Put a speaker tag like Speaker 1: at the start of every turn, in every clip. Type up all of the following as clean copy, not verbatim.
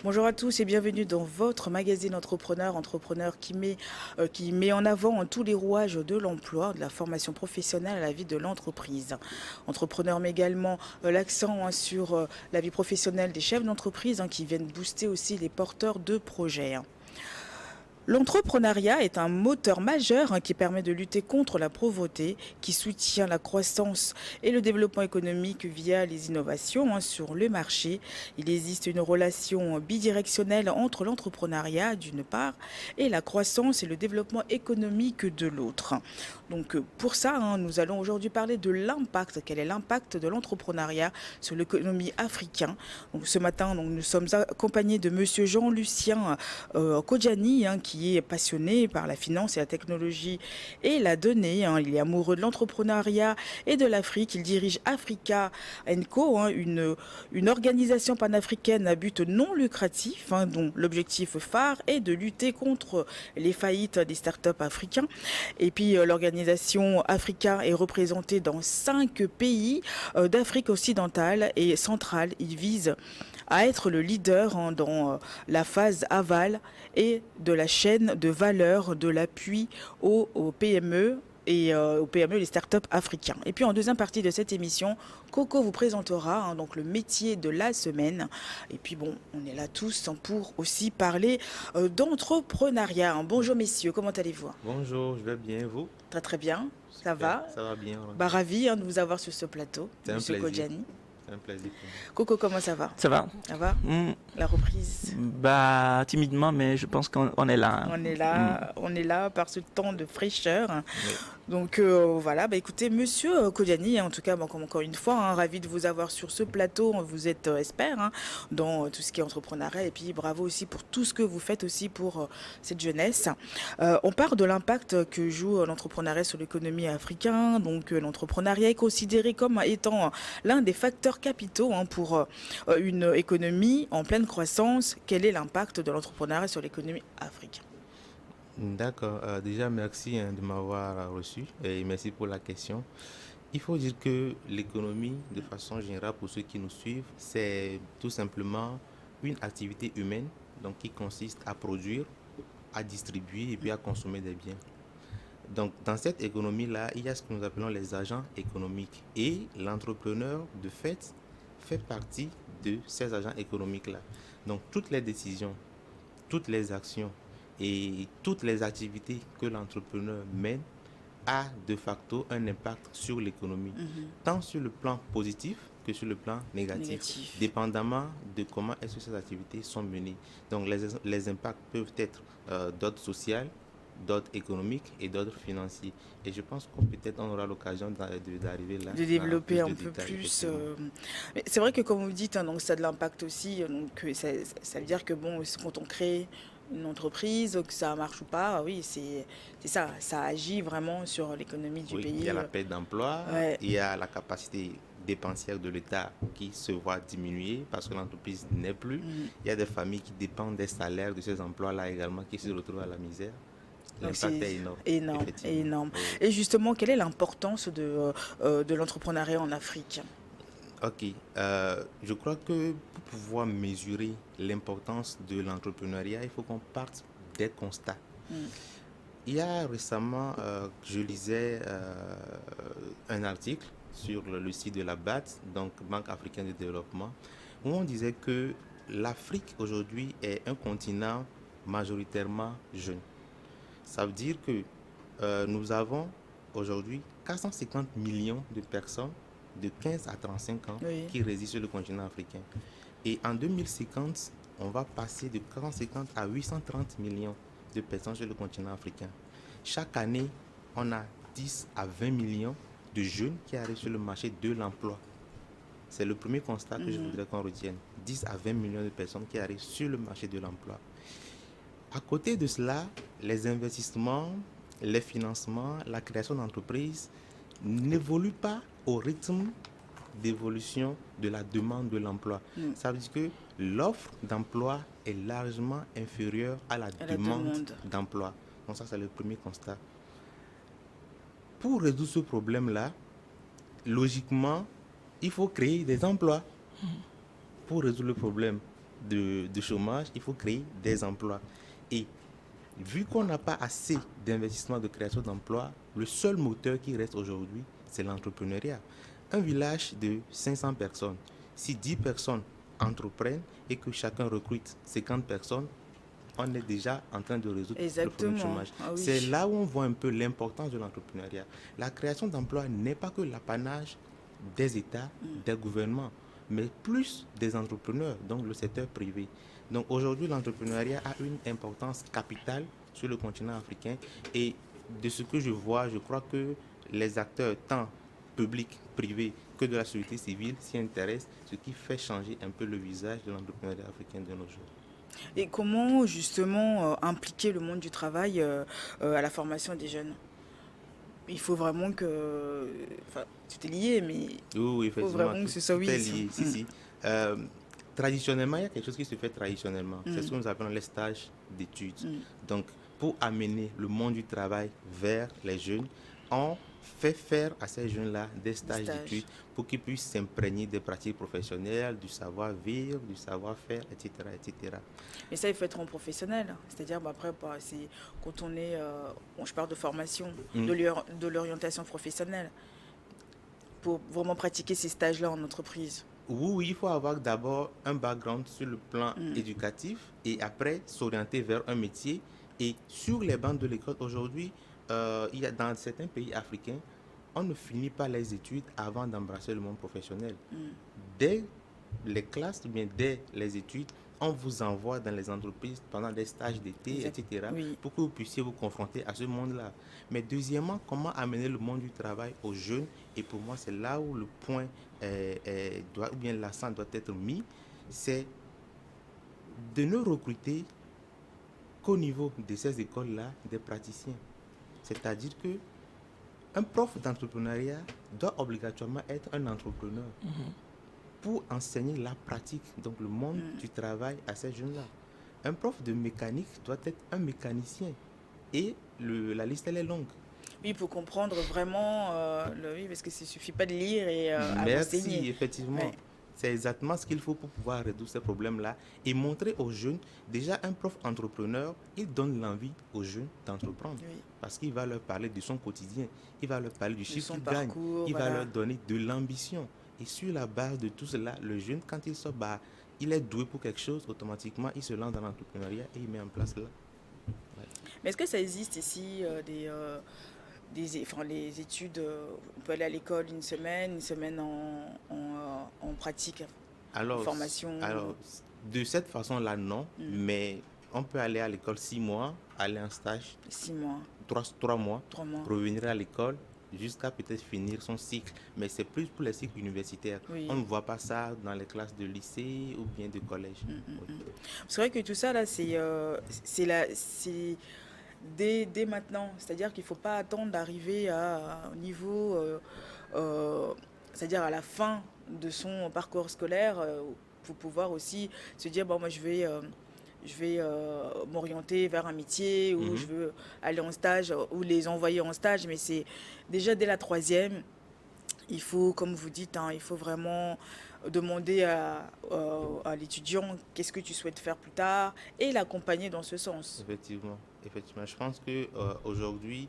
Speaker 1: Bonjour à tous et bienvenue dans votre magazine Entrepreneur qui met en avant tous les rouages de l'emploi, de la formation professionnelle à la vie de l'entreprise. Entrepreneur met également l'accent sur la vie professionnelle des chefs d'entreprise qui viennent booster aussi les porteurs de projets. L'entrepreneuriat est un moteur majeur qui permet de lutter contre la pauvreté, qui soutient la croissance et le développement économique via les innovations sur le marché. Il existe une relation bidirectionnelle entre l'entrepreneuriat d'une part et la croissance et le développement économique de l'autre. Donc pour ça, nous allons aujourd'hui parler de l'impact. Quel est l'impact de l'entrepreneuriat sur l'économie africaine? Donc ce matin, nous sommes accompagnés de Monsieur Jean-Lucien Kodjani, qui est passionné par la finance et la technologie et la donnée. Il est amoureux de l'entrepreneuriat et de l'Afrique. Il dirige Africa Co, une organisation panafricaine à but non lucratif, dont l'objectif phare est de lutter contre les faillites des startups africains. Et puis l'organisation Africa est représentée dans 5 pays d'Afrique occidentale et centrale. Il vise à être le leader dans la phase aval et de la chaîne de valeur de l'appui aux PME et aux PME, les startups africains. Et puis en deuxième partie de cette émission, Coco vous présentera donc le métier de la semaine. Et puis bon, on est là tous pour aussi parler d'entrepreneuriat. Bonjour messieurs, comment allez-vous?
Speaker 2: Bonjour, je vais bien, vous?
Speaker 1: Très très bien, ça
Speaker 2: Super,
Speaker 1: va.
Speaker 2: ça va bien.
Speaker 1: Ravi de vous avoir sur ce plateau,
Speaker 2: C'est un
Speaker 1: Monsieur
Speaker 2: plaisir.
Speaker 1: Kodjani.
Speaker 2: C'est un plaisir pour moi.
Speaker 1: Coco, comment ça va?
Speaker 3: Ça va?
Speaker 1: Ça va? La reprise?
Speaker 3: Bah, timidement, mais je pense qu'on est là.
Speaker 1: On est là par ce temps de fraîcheur.
Speaker 2: Oui.
Speaker 1: Donc voilà, écoutez, Monsieur Kodjani, en tout cas, encore une fois, ravi de vous avoir sur ce plateau. Vous êtes expert dans tout ce qui est entrepreneuriat et puis bravo aussi pour tout ce que vous faites aussi pour cette jeunesse. On parle de l'impact que joue l'entrepreneuriat sur l'économie africaine. Donc l'entrepreneuriat est considéré comme étant l'un des facteurs capitaux pour une économie en pleine croissance. Quel est l'impact de l'entrepreneuriat sur l'économie africaine?
Speaker 2: D'accord. Déjà, merci de m'avoir reçu et merci pour la question. Il faut dire que l'économie, de façon générale, pour ceux qui nous suivent, c'est tout simplement une activité humaine donc, qui consiste à produire, à distribuer et puis à consommer des biens. Donc, dans cette économie-là, il y a ce que nous appelons les agents économiques. Et l'entrepreneur, de fait partie de ces agents économiques-là. Donc, toutes les décisions, toutes les actions et toutes les activités que l'entrepreneur mène a de facto un impact sur l'économie, tant sur le plan positif que sur le plan négatif. Dépendamment de comment est-ce que ces activités sont menées. Donc, les impacts peuvent être d'ordre social, d'ordre économique et d'ordre financier. Et je pense qu'on peut-être on aura l'occasion d'arriver là.
Speaker 1: De développer un peu plus. Mais c'est vrai que comme vous dites, donc ça a de l'impact aussi. Donc ça veut dire que bon, quand on crée une entreprise, que ça marche ou pas, oui, c'est ça. Ça agit vraiment sur l'économie du pays.
Speaker 2: Il y a la perte d'emploi,
Speaker 1: Ouais.
Speaker 2: il y a la capacité dépensière de l'État qui se voit diminuer parce que l'entreprise n'est plus. Il y a des familles qui dépendent des salaires de ces emplois-là également qui se retrouvent à la misère. L'impact est énorme.
Speaker 1: Énorme.
Speaker 2: Oui.
Speaker 1: Et justement, quelle est l'importance de l'entrepreneuriat en Afrique?
Speaker 2: Ok, je crois que pour pouvoir mesurer l'importance de l'entrepreneuriat, il faut qu'on parte des constats. Il y a récemment, je lisais un article sur le site de la BAD, donc Banque africaine de développement, où on disait que l'Afrique aujourd'hui est un continent majoritairement jeune. Ça veut dire que nous avons aujourd'hui 450 millions de personnes de 15 à 35 ans qui résident sur le continent africain. Et en 2050, on va passer de 450 à 830 millions de personnes sur le continent africain. Chaque année, on a 10 à 20 millions de jeunes qui arrivent sur le marché de l'emploi. C'est le premier constat que je voudrais qu'on retienne. 10 à 20 millions de personnes qui arrivent sur le marché de l'emploi. À côté de cela, les investissements, les financements, la création d'entreprises n'évoluent pas au rythme d'évolution de la demande de l'emploi. Ça veut dire que l'offre d'emploi est largement inférieure à la demande d'emploi. Donc ça, c'est le premier constat. Pour résoudre ce problème-là, logiquement, il faut créer des emplois pour résoudre le problème. de chômage, il faut créer des emplois. Et vu qu'on n'a pas assez d'investissement de création d'emplois, le seul moteur qui reste aujourd'hui, c'est l'entrepreneuriat. Un village de 500 personnes, si 10 personnes entreprennent et que chacun recrute 50 personnes, on est déjà en train de résoudre le problème du chômage.
Speaker 1: Ah oui.
Speaker 2: C'est là où on voit un peu l'importance de l'entrepreneuriat. La création d'emplois n'est pas que l'apanage des États, des gouvernements, mais plus des entrepreneurs, donc le secteur privé. Donc aujourd'hui, l'entrepreneuriat a une importance capitale sur le continent africain et de ce que je vois, je crois que les acteurs, tant publics, privés que de la société civile, s'y intéressent, ce qui fait changer un peu le visage de l'entrepreneuriat africain de nos jours.
Speaker 1: Et comment justement impliquer le monde du travail à la formation des jeunes? Il faut vraiment que... Enfin, tout est lié, mais
Speaker 2: Oui,
Speaker 1: il faut
Speaker 2: effectivement,
Speaker 1: vraiment que ce soit
Speaker 2: tout
Speaker 1: oui.
Speaker 2: est lié. Si, si. Traditionnellement, il y a quelque chose qui se fait traditionnellement. C'est ce que nous appelons les stages d'études. Donc, pour amener le monde du travail vers les jeunes, on fait faire à ces jeunes-là des stages d'études pour qu'ils puissent s'imprégner des pratiques professionnelles, du savoir-vivre, du savoir-faire, etc., etc.
Speaker 1: Mais ça, il faut être en professionnel. C'est-à-dire, après, c'est quand on est... je parle de formation, de l'orientation professionnelle, pour vraiment pratiquer ces stages-là en entreprise.
Speaker 2: Oui, il faut avoir d'abord un background sur le plan éducatif et après s'orienter vers un métier. Et sur les bancs de l'école aujourd'hui, il y a dans certains pays africains, on ne finit pas les études avant d'embrasser le monde professionnel. Dès les classes, ou bien dès les études, on vous envoie dans les entreprises pendant des stages d'été, etc., pour que vous puissiez vous confronter à ce monde-là. Mais deuxièmement, comment amener le monde du travail aux jeunes? Et pour moi, c'est là où le point ou bien l'accent doit être mis, c'est de ne recruter qu'au niveau de ces écoles-là des praticiens. C'est-à-dire que un prof d'entrepreneuriat doit obligatoirement être un entrepreneur pour enseigner la pratique, donc le monde du travail à ces jeunes-là. Un prof de mécanique doit être un mécanicien et la liste elle est longue.
Speaker 1: Oui, pour comprendre vraiment, oui, parce que ça ne suffit pas de lire et
Speaker 2: Merci,
Speaker 1: enseigner.
Speaker 2: effectivement. Ouais. C'est exactement ce qu'il faut pour pouvoir résoudre ces problèmes-là et montrer aux jeunes, déjà un prof entrepreneur, il donne l'envie aux jeunes d'entreprendre. Oui. Parce qu'il va leur parler de son quotidien, il va leur parler du chiffre qu'il gagne, il va leur donner de l'ambition. Et sur la base de tout cela, le jeune, quand il sort, il est doué pour quelque chose, automatiquement, il se lance dans l'entrepreneuriat et il met en place là.
Speaker 1: Ouais. Mais est-ce que ça existe ici les études, on peut aller à l'école une semaine en pratique, en formation?
Speaker 2: Alors, de cette façon-là, non, mais on peut aller à l'école 6 mois, aller en stage
Speaker 1: 6 mois.
Speaker 2: 3 mois, revenir à l'école jusqu'à peut-être finir son cycle. Mais c'est plus pour les cycles universitaires. Oui. On ne voit pas ça dans les classes de lycée ou bien de collège.
Speaker 1: Oui. C'est vrai que tout ça, là, c'est dès maintenant. C'est-à-dire qu'il ne faut pas attendre d'arriver à un niveau, c'est-à-dire à la fin de son parcours scolaire, pour pouvoir aussi se dire, bon, moi, je vais m'orienter vers un métier ou je veux aller en stage ou les envoyer en stage. Mais c'est déjà dès la 3e, il faut, comme vous dites, il faut vraiment demander à l'étudiant qu'est-ce que tu souhaites faire plus tard et l'accompagner dans ce sens.
Speaker 2: Effectivement. Je pense qu'aujourd'hui,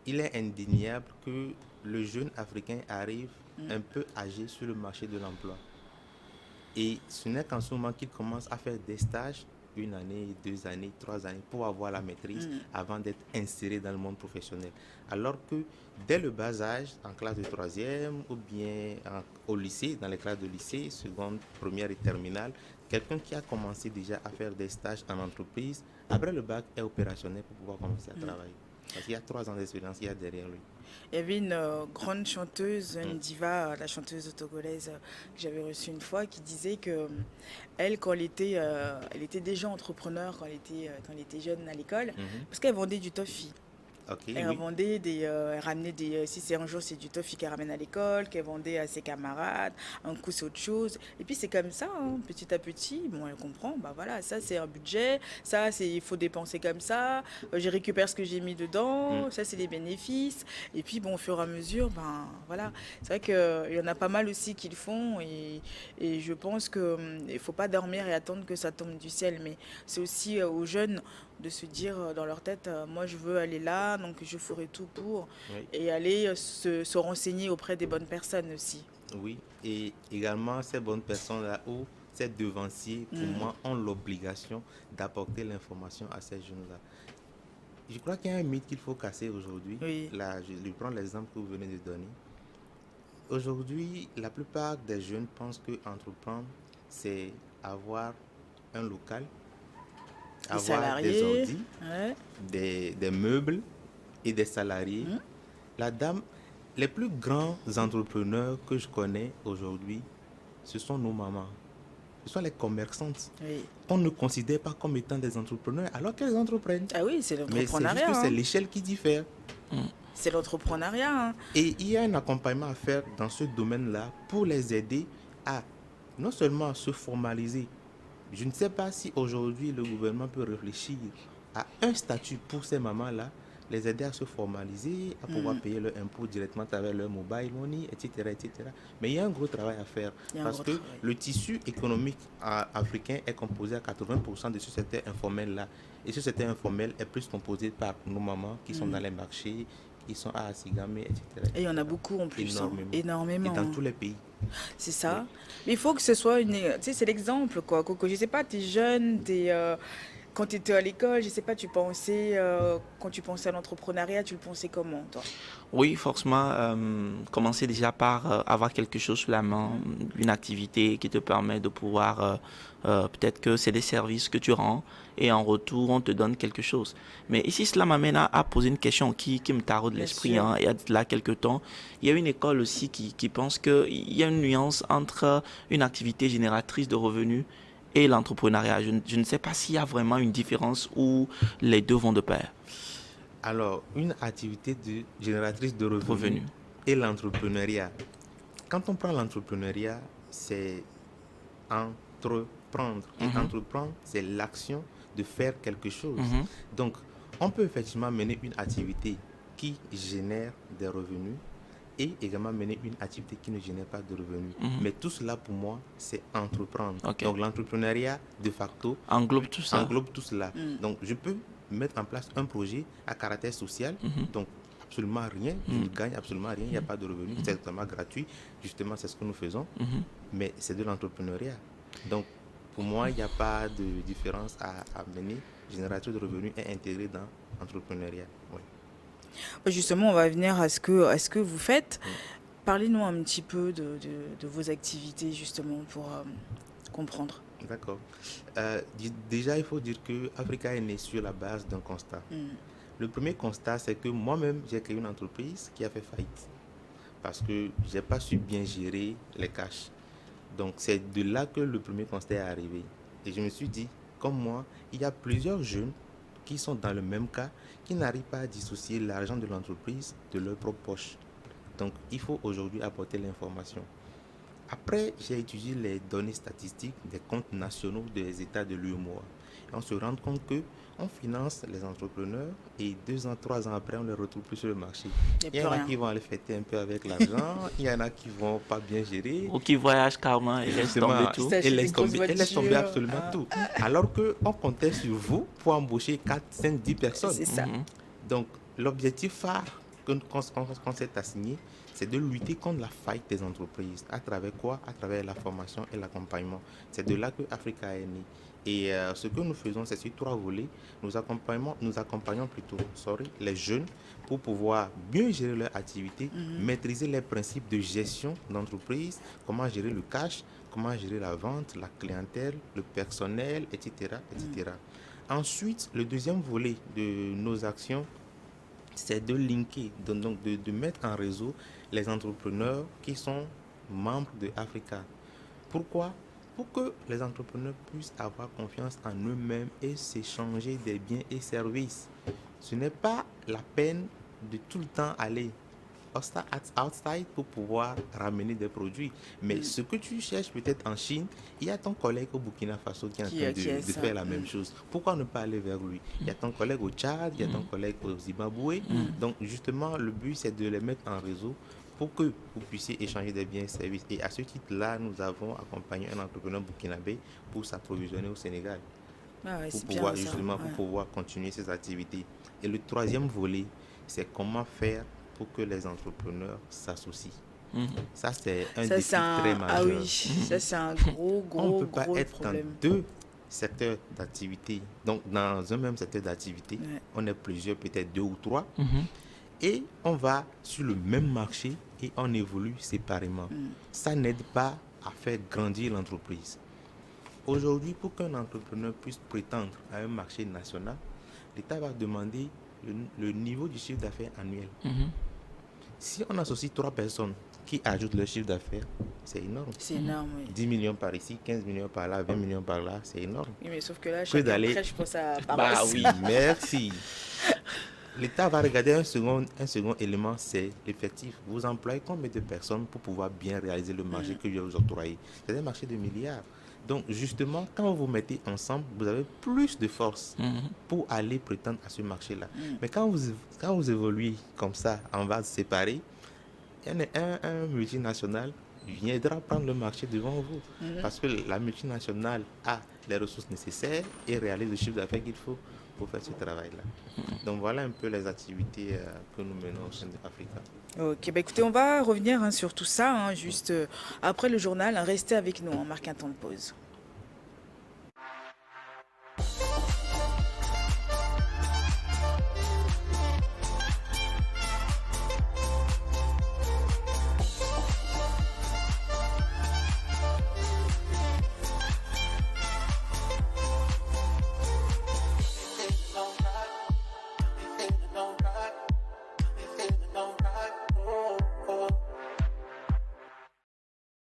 Speaker 2: il est indéniable que le jeune africain arrive un peu âgé sur le marché de l'emploi. Et ce n'est qu'en ce moment qu'il commence à faire des stages, 1 année, 2 années, 3 années, pour avoir la maîtrise avant d'être inséré dans le monde professionnel. Alors que dès le bas âge, en classe de 3e ou bien au lycée, dans les classes de lycée, seconde, première et terminale, quelqu'un qui a commencé déjà à faire des stages en entreprise, après le bac est opérationnel pour pouvoir commencer à travailler. Parce qu'il y a 3 ans d'expérience qu'il y a derrière lui.
Speaker 1: Il y avait une grande chanteuse, une diva, la chanteuse togolaise que j'avais reçue une fois, qui disait que elle, quand elle était déjà entrepreneur, quand elle était jeune à l'école, parce qu'elle vendait du toffee.
Speaker 2: Ok,
Speaker 1: Elle
Speaker 2: oui.
Speaker 1: vendait elle ramenait si c'est un jour c'est du toffee qu'elle ramène à l'école, qu'elle vendait à ses camarades, un coup c'est autre chose. Et puis c'est comme ça, hein, petit à petit, bon, elle comprend, bah voilà, ça c'est un budget, ça c'est, il faut dépenser comme ça, je récupère ce que j'ai mis
Speaker 2: Mm.
Speaker 1: dedans, ça c'est les bénéfices. Et puis bon, au fur et à mesure, ben voilà, c'est vrai qu'il y en a pas mal aussi qui le font et je pense que il faut pas dormir et attendre que ça tombe du ciel, mais c'est aussi aux jeunes de se dire dans leur tête, moi je veux aller là, donc je ferai tout pour,
Speaker 2: Oui.
Speaker 1: et aller se renseigner auprès des bonnes personnes aussi.
Speaker 2: Oui, et également ces bonnes personnes-là ou ces devanciers, pour
Speaker 1: Mm.
Speaker 2: moi, ont l'obligation d'apporter l'information à ces jeunes-là. Je crois qu'il y a un mythe qu'il faut casser aujourd'hui.
Speaker 1: Oui,
Speaker 2: Là, je lui prends l'exemple que vous venez de donner. Aujourd'hui, la plupart des jeunes pensent que entreprendre, c'est avoir un local,
Speaker 1: des
Speaker 2: avoir des
Speaker 1: salariés,
Speaker 2: ordis,
Speaker 1: ouais.
Speaker 2: des meubles et des salariés.
Speaker 1: Mm.
Speaker 2: La dame, les plus grands entrepreneurs que je connais aujourd'hui, ce sont nos mamans. Ce sont les commerçantes.
Speaker 1: Oui.
Speaker 2: On ne considère pas comme étant des entrepreneurs alors qu'elles entreprennent.
Speaker 1: Ah oui, c'est
Speaker 2: Mais c'est juste que
Speaker 1: l'entrepreneuriat,
Speaker 2: c'est
Speaker 1: hein.
Speaker 2: l'échelle qui diffère.
Speaker 1: C'est l'entrepreneuriat, hein.
Speaker 2: Et il y a un accompagnement à faire dans ce domaine-là pour les aider à non seulement se formaliser. Je ne sais pas si aujourd'hui le gouvernement peut réfléchir à un statut pour ces mamans-là, les aider à se formaliser, à pouvoir
Speaker 1: Mm.
Speaker 2: payer leur impôt directement à travers leur mobile money, etc., etc. Mais il y a un gros travail à faire
Speaker 1: Il y a un
Speaker 2: parce
Speaker 1: gros
Speaker 2: que
Speaker 1: travail.
Speaker 2: le tissu économique africain est composé à 80% de ce secteur informel-là. Et ce secteur informel est plus composé par nos mamans qui sont dans
Speaker 1: Mm.
Speaker 2: les marchés, qui sont à Asigame, etc.,
Speaker 1: Et il y en a
Speaker 2: etc.
Speaker 1: beaucoup en plus, hein.
Speaker 2: Énormément. Et
Speaker 1: Énormément,
Speaker 2: dans
Speaker 1: hein.
Speaker 2: tous les pays.
Speaker 1: C'est
Speaker 2: Oui.
Speaker 1: ça. Mais il faut que ce soit une. Tu sais, c'est l'exemple, quoi. Coco, je sais pas, t'es jeune, quand tu étais à l'école, je sais pas, quand tu pensais à l'entrepreneuriat, tu le pensais comment, toi?
Speaker 3: Oui, forcément, commencer déjà par avoir quelque chose sous la main,
Speaker 1: Mhm.
Speaker 3: une activité qui te permet de pouvoir, peut-être que c'est des services que tu rends et en retour, on te donne quelque chose. Mais ici, cela m'amène à poser une question qui me taraude
Speaker 1: Bien
Speaker 3: l'esprit,
Speaker 1: sûr.
Speaker 3: hein. Il y a de là quelques temps, il y a une école aussi qui pense qu'il y a une nuance entre une activité génératrice de revenus et l'entrepreneuriat. Je ne sais pas s'il y a vraiment une différence où les deux vont de pair.
Speaker 2: Alors, une activité génératrice de revenus
Speaker 3: Revenus.
Speaker 2: et l'entrepreneuriat. Quand on prend l'entrepreneuriat, c'est entreprendre. Et
Speaker 3: Mhm,
Speaker 2: entreprendre, c'est l'action de faire quelque chose.
Speaker 3: mhm,
Speaker 2: Donc, on peut effectivement mener une activité qui génère des revenus et également mener une activité qui ne génère pas de revenus.
Speaker 3: mhm.
Speaker 2: Mais tout cela, pour moi, c'est entreprendre.
Speaker 3: Ok.
Speaker 2: Donc, l'entrepreneuriat, de facto,
Speaker 3: Englobe tout ça.
Speaker 2: englobe tout cela.
Speaker 1: Mm.
Speaker 2: Donc, je peux mettre en place un projet à caractère social,
Speaker 3: Mhm,
Speaker 2: donc absolument rien, je
Speaker 3: mhm,
Speaker 2: ne gagne absolument rien, il n'y a pas de revenus, c'est totalement gratuit. Justement, c'est ce que nous faisons,
Speaker 3: mhm.
Speaker 2: mais c'est de l'entrepreneuriat. Donc, pour moi, il n'y a pas de différence à mener. Générateur de revenus est intégré dans l'entrepreneuriat. Oui.
Speaker 1: Justement, on va venir à ce que vous faites.
Speaker 2: Mm.
Speaker 1: Parlez-nous un petit peu de vos activités, justement, pour comprendre.
Speaker 2: D'accord. Déjà, il faut dire que Africa est né sur la base d'un constat.
Speaker 1: Mm.
Speaker 2: Le premier constat, c'est que moi-même, j'ai créé une entreprise qui a fait faillite parce que je n'ai pas su bien gérer les cash. Donc, c'est de là que le premier constat est arrivé. Et je me suis dit, comme moi, il y a plusieurs jeunes qui sont dans le même cas, qui n'arrivent pas à dissocier l'argent de l'entreprise de leur propre poche. Donc, il faut aujourd'hui apporter l'information. Après, j'ai étudié les données statistiques des comptes nationaux des États de l'UEMOA. Et on se rend compte que on finance les entrepreneurs et 2 ans, 3 ans après, on ne les retrouve plus sur le marché.
Speaker 1: Il n'y a
Speaker 2: Il y
Speaker 1: plus
Speaker 2: en a
Speaker 1: rien.
Speaker 2: qui vont aller fêter un peu avec l'argent, il y en a qui vont pas bien gérer.
Speaker 3: Ou qui voyagent carrément et laissent tomber
Speaker 2: Justement,
Speaker 1: Qui
Speaker 3: tout.
Speaker 1: s'achètent des grosses
Speaker 2: et laisse tomber
Speaker 1: voitures.
Speaker 2: absolument tout. Alors qu'on comptait sur vous pour embaucher 4, 5, 10 personnes.
Speaker 1: C'est ça.
Speaker 3: Mhm,
Speaker 2: Donc, l'objectif phare qu'on s'est assigné, c'est de lutter contre la faillite des entreprises. À travers quoi? À travers la formation et l'accompagnement. C'est de là que Africa est né. Et ce que nous faisons, c'est sur 3 volets. Nous accompagnons plutôt les jeunes pour pouvoir mieux gérer leur activité,
Speaker 1: Mhm.
Speaker 2: maîtriser les principes de gestion d'entreprise, comment gérer le cash, comment gérer la vente, la clientèle, le personnel, etc., etc. Ensuite, le deuxième volet de nos actions, c'est de linker, donc de mettre en réseau les entrepreneurs qui sont membres de Africa. Pourquoi? pour que les entrepreneurs puissent avoir confiance en eux-mêmes et s'échanger des biens et services. Ce n'est pas la peine de tout le temps aller outside pour pouvoir ramener des produits. Mais ce que tu cherches peut-être en Chine, il y a ton collègue au Burkina Faso qui est en train de faire la même chose. Pourquoi ne pas aller vers lui? Il y a ton collègue au Tchad, il y a ton collègue au Zimbabwe. Donc justement, le but, c'est de les mettre en réseau pour que vous puissiez échanger des biens et services. Et à ce titre-là, nous avons accompagné un entrepreneur burkinabé pour s'approvisionner au Sénégal. Pour pouvoir justement pour pouvoir continuer ses activités. Et le troisième volet, c'est comment faire pour que les entrepreneurs s'associent. Ça, c'est un défi très majeur.
Speaker 1: Ah oui, ça, c'est un gros
Speaker 2: On ne peut pas être
Speaker 1: problème.
Speaker 2: dans deux secteurs d'activité. Donc, dans un même secteur d'activité, on est plusieurs, peut-être 2 ou 3. Et on va sur le même marché et on évolue séparément. Ça n'aide pas à faire grandir l'entreprise. Aujourd'hui, pour qu'un entrepreneur puisse prétendre à un marché national, l'État va demander le niveau du chiffre d'affaires annuel. Si on associe 3 personnes qui ajoutent leur chiffre d'affaires, c'est énorme.
Speaker 1: C'est énorme, oui.
Speaker 2: 10 millions par ici, 15 millions par là, 20 millions par là, c'est énorme.
Speaker 1: Oui, mais sauf que là, chacun prêche pour sa paroisse.
Speaker 2: Bah oui, merci. L'État va regarder un second élément, c'est l'effectif. Vous employez combien de personnes pour pouvoir bien réaliser le marché que je vais vous octroyer? C'est un marché de milliards. Donc, justement, quand vous vous mettez ensemble, vous avez plus de force pour aller prétendre à ce marché-là. Mais quand vous évoluez comme ça, en vase séparé, un multinational viendra prendre le marché devant vous. Parce que la multinationale a les ressources nécessaires et réalise le chiffre d'affaires qu'il faut pour faire ce travail-là. Donc, voilà un peu les activités que nous menons au sein de Africa.
Speaker 1: Ok, bah écoutez, on va revenir sur tout ça, juste après le journal. Restez avec nous, on marque un temps de pause.